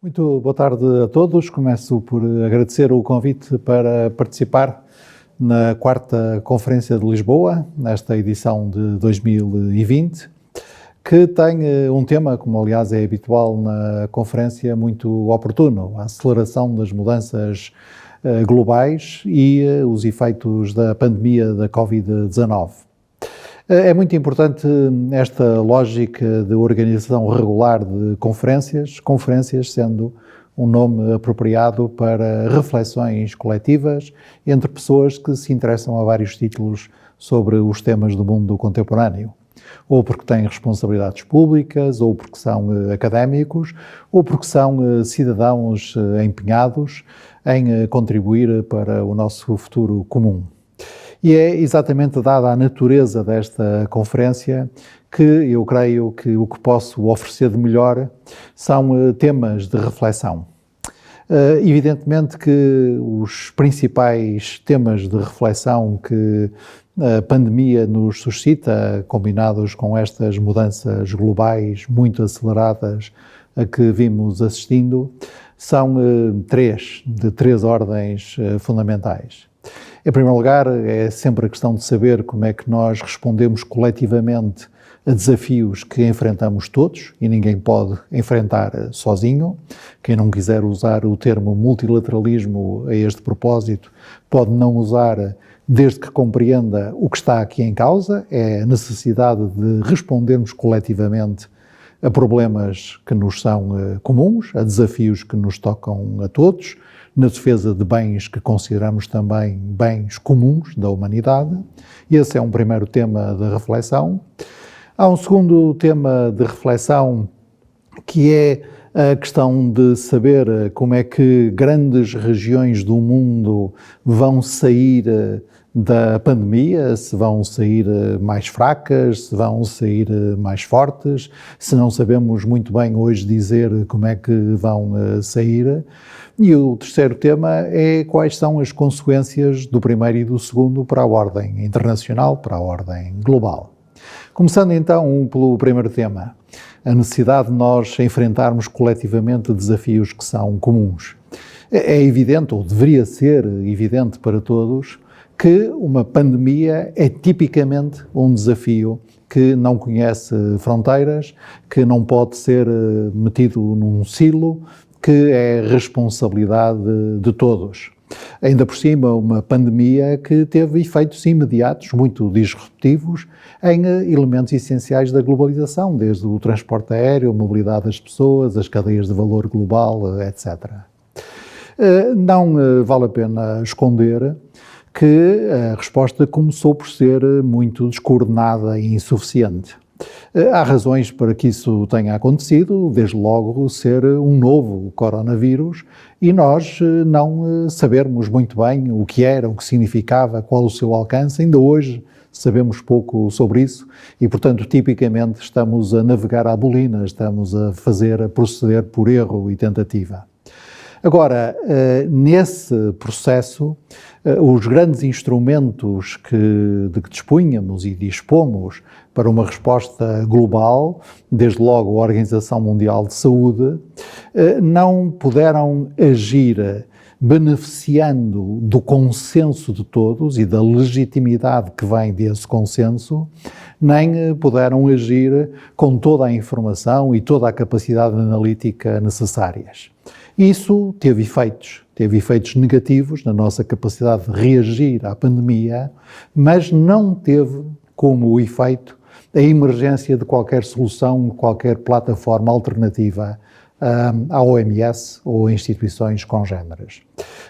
Muito boa tarde a todos. Começo por agradecer o convite para participar na 4ª Conferência de Lisboa, nesta edição de 2020, que tem um tema, como aliás é habitual na conferência, muito oportuno: a aceleração das mudanças globais e os efeitos da pandemia da Covid-19. É muito importante esta lógica de organização regular de conferências sendo um nome apropriado para reflexões coletivas entre pessoas que se interessam a vários títulos sobre os temas do mundo contemporâneo, ou porque têm responsabilidades públicas, ou porque são académicos, ou porque são cidadãos empenhados em contribuir para o nosso futuro comum. E é exatamente dada a natureza desta conferência que eu creio que o que posso oferecer de melhor são temas de reflexão. Evidentemente que os principais temas de reflexão que a pandemia nos suscita, combinados com estas mudanças globais muito aceleradas a que vimos assistindo, são de três ordens fundamentais. Em primeiro lugar, é sempre a questão de saber como é que nós respondemos coletivamente a desafios que enfrentamos todos, e ninguém pode enfrentar sozinho. Quem não quiser usar o termo multilateralismo a este propósito, pode não usar, desde que compreenda o que está aqui em causa, é a necessidade de respondermos coletivamente a problemas que nos são comuns, a desafios que nos tocam a todos, na defesa de bens que consideramos também bens comuns da humanidade. Esse é um primeiro tema de reflexão. Há um segundo tema de reflexão que é a questão de saber como é que grandes regiões do mundo vão sair da pandemia, se vão sair mais fracas, se vão sair mais fortes, se não sabemos muito bem hoje dizer como é que vão sair. E o terceiro tema é quais são as consequências do primeiro e do segundo para a ordem internacional, para a ordem global. Começando então pelo primeiro tema, a necessidade de nós enfrentarmos coletivamente desafios que são comuns. É evidente, ou deveria ser evidente para todos, que uma pandemia é tipicamente um desafio que não conhece fronteiras, que não pode ser metido num silo, que é responsabilidade de todos. Ainda por cima, uma pandemia que teve efeitos imediatos, muito disruptivos, em elementos essenciais da globalização, desde o transporte aéreo, a mobilidade das pessoas, as cadeias de valor global, etc. Não vale a pena esconder que a resposta começou por ser muito descoordenada e insuficiente. Há razões para que isso tenha acontecido, desde logo ser um novo coronavírus e nós não sabermos muito bem o que era, o que significava, qual o seu alcance. Ainda hoje sabemos pouco sobre isso e, portanto, tipicamente estamos a navegar à bolina, estamos a proceder por erro e tentativa. Agora, nesse processo, os grandes instrumentos de que dispunhamos e dispomos para uma resposta global, desde logo a Organização Mundial de Saúde, não puderam agir beneficiando do consenso de todos e da legitimidade que vem desse consenso, nem puderam agir com toda a informação e toda a capacidade analítica necessárias. Isso teve efeitos negativos na nossa capacidade de reagir à pandemia, mas não teve como efeito a emergência de qualquer solução, qualquer plataforma alternativa à OMS ou a instituições congêneres.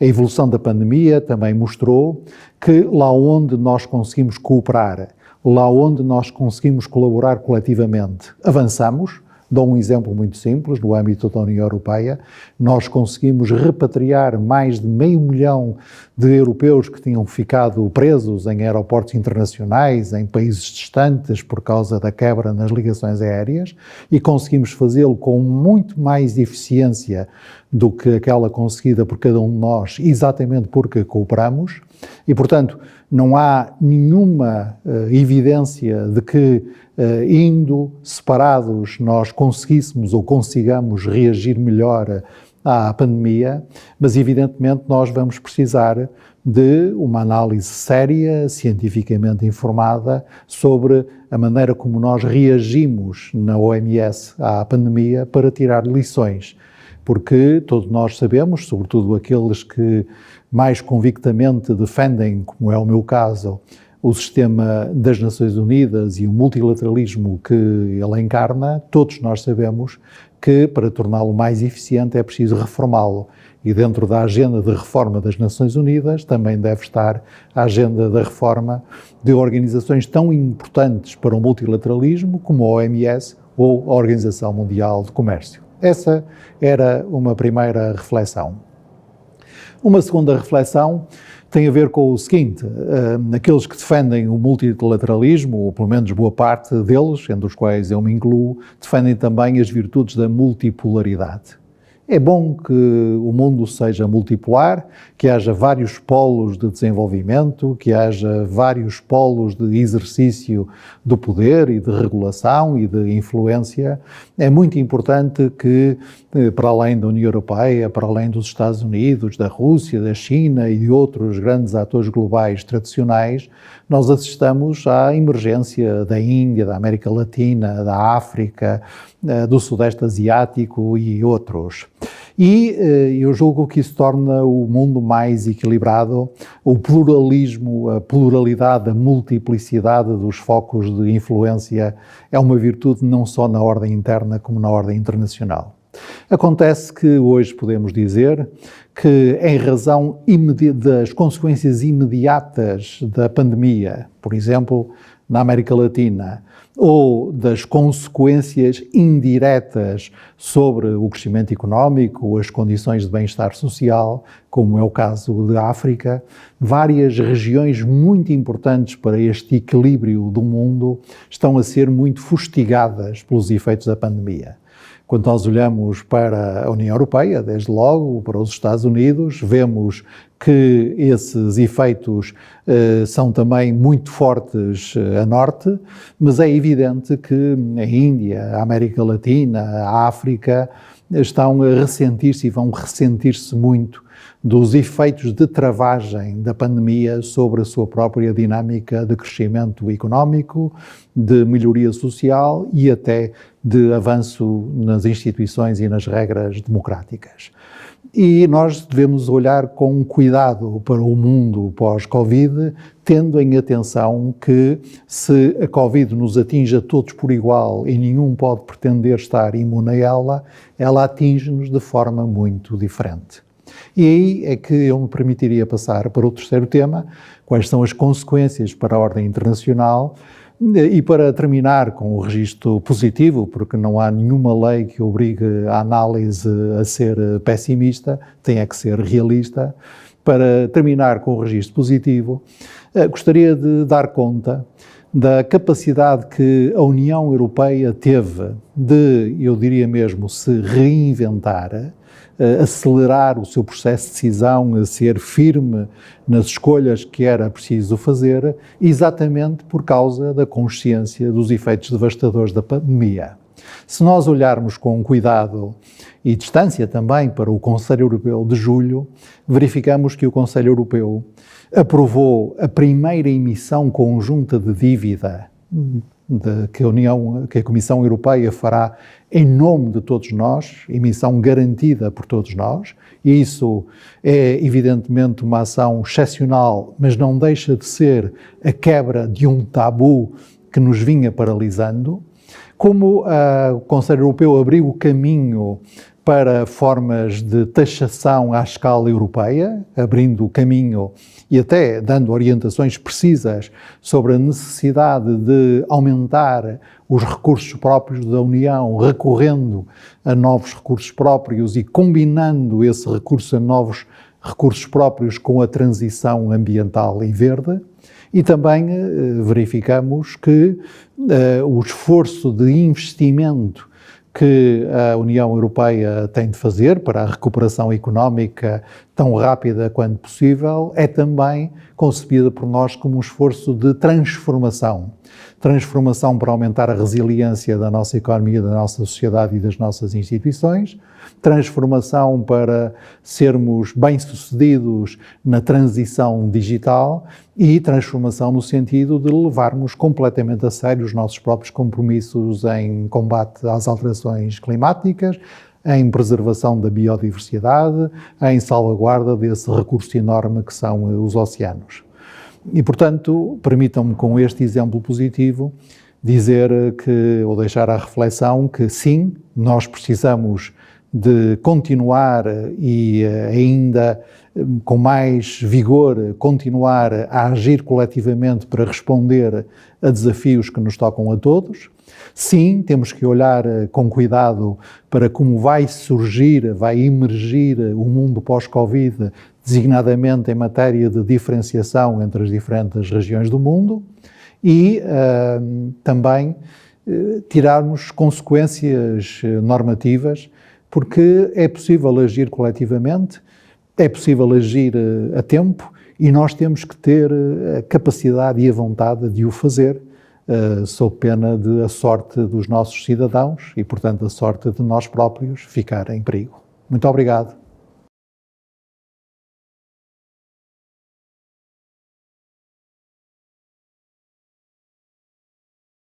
A evolução da pandemia também mostrou que lá onde nós conseguimos cooperar, lá onde nós conseguimos colaborar coletivamente, avançamos. Dou um exemplo muito simples, no âmbito da União Europeia, nós conseguimos repatriar mais de 500 mil de europeus que tinham ficado presos em aeroportos internacionais, em países distantes, por causa da quebra nas ligações aéreas, e conseguimos fazê-lo com muito mais eficiência do que aquela conseguida por cada um de nós, exatamente porque cooperamos. E, portanto, não há nenhuma evidência de que, indo separados, nós conseguíssemos ou consigamos reagir melhor à pandemia, mas evidentemente nós vamos precisar de uma análise séria, cientificamente informada, sobre a maneira como nós reagimos na OMS à pandemia para tirar lições. Porque todos nós sabemos, sobretudo aqueles que mais convictamente defendem, como é o meu caso, o sistema das Nações Unidas e o multilateralismo que ele encarna, todos nós sabemos que para torná-lo mais eficiente é preciso reformá-lo. E dentro da agenda de reforma das Nações Unidas também deve estar a agenda da reforma de organizações tão importantes para o multilateralismo como a OMS ou a Organização Mundial de Comércio. Essa era uma primeira reflexão. Uma segunda reflexão tem a ver com o seguinte: aqueles que defendem o multilateralismo, ou pelo menos boa parte deles, entre os quais eu me incluo, defendem também as virtudes da multipolaridade. É bom que o mundo seja multipolar, que haja vários polos de desenvolvimento, que haja vários polos de exercício do poder e de regulação e de influência. É muito importante que, para além da União Europeia, para além dos Estados Unidos, da Rússia, da China e de outros grandes atores globais tradicionais, nós assistamos à emergência da Índia, da América Latina, da África, do Sudeste Asiático e outros. E eu julgo que isso torna o mundo mais equilibrado, o pluralismo, a pluralidade, a multiplicidade dos focos de influência é uma virtude não só na ordem interna como na ordem internacional. Acontece que hoje podemos dizer que, em razão das consequências imediatas da pandemia, por exemplo, na América Latina, ou das consequências indiretas sobre o crescimento económico, as condições de bem-estar social, como é o caso da África, várias regiões muito importantes para este equilíbrio do mundo estão a ser muito fustigadas pelos efeitos da pandemia. Quando nós olhamos para a União Europeia, desde logo, para os Estados Unidos, vemos que esses efeitos são também muito fortes a norte, mas é evidente que a Índia, a América Latina, a África estão a ressentir-se e vão ressentir-se muito dos efeitos de travagem da pandemia sobre a sua própria dinâmica de crescimento económico, de melhoria social e até de avanço nas instituições e nas regras democráticas. E nós devemos olhar com cuidado para o mundo pós-Covid, tendo em atenção que se a Covid nos atinge a todos por igual e nenhum pode pretender estar imune a ela, ela atinge-nos de forma muito diferente. E aí é que eu me permitiria passar para o terceiro tema, quais são as consequências para a ordem internacional, e para terminar com o registro positivo, porque não há nenhuma lei que obrigue a análise a ser pessimista, tem é que ser realista. Para terminar com o registro positivo, gostaria de dar conta da capacidade que a União Europeia teve de, eu diria mesmo, se reinventar, acelerar o seu processo de decisão, a ser firme nas escolhas que era preciso fazer, exatamente por causa da consciência dos efeitos devastadores da pandemia. Se nós olharmos com cuidado e distância também para o Conselho Europeu de julho, verificamos que o Conselho Europeu aprovou a primeira emissão conjunta de dívida que a Comissão Europeia fará em nome de todos nós, emissão garantida por todos nós, e isso é evidentemente uma ação excepcional, mas não deixa de ser a quebra de um tabu que nos vinha paralisando. Como o Conselho Europeu abriu o caminho para formas de taxação à escala europeia, abrindo o caminho e até dando orientações precisas sobre a necessidade de aumentar os recursos próprios da União, recorrendo a novos recursos próprios e combinando esse recurso a novos recursos próprios com a transição ambiental e verde. E também verificamos que o esforço de investimento que a União Europeia tem de fazer para a recuperação económica tão rápida quanto possível, é também concebida por nós como um esforço de transformação. Transformação para aumentar a resiliência da nossa economia, da nossa sociedade e das nossas instituições, transformação para sermos bem-sucedidos na transição digital e transformação no sentido de levarmos completamente a sério os nossos próprios compromissos em combate às alterações climáticas, em preservação da biodiversidade, em salvaguarda desse recurso enorme que são os oceanos. E, portanto, permitam-me com este exemplo positivo dizer ou deixar à reflexão que sim, nós precisamos de continuar e ainda com mais vigor, continuar a agir coletivamente para responder a desafios que nos tocam a todos. Sim, temos que olhar com cuidado para como vai surgir, vai emergir o mundo pós-Covid, designadamente em matéria de diferenciação entre as diferentes regiões do mundo e também tirarmos consequências normativas, porque é possível agir coletivamente, é possível agir a tempo e nós temos que ter a capacidade e a vontade de o fazer, sob pena de a sorte dos nossos cidadãos e, portanto, a sorte de nós próprios ficar em perigo. Muito obrigado.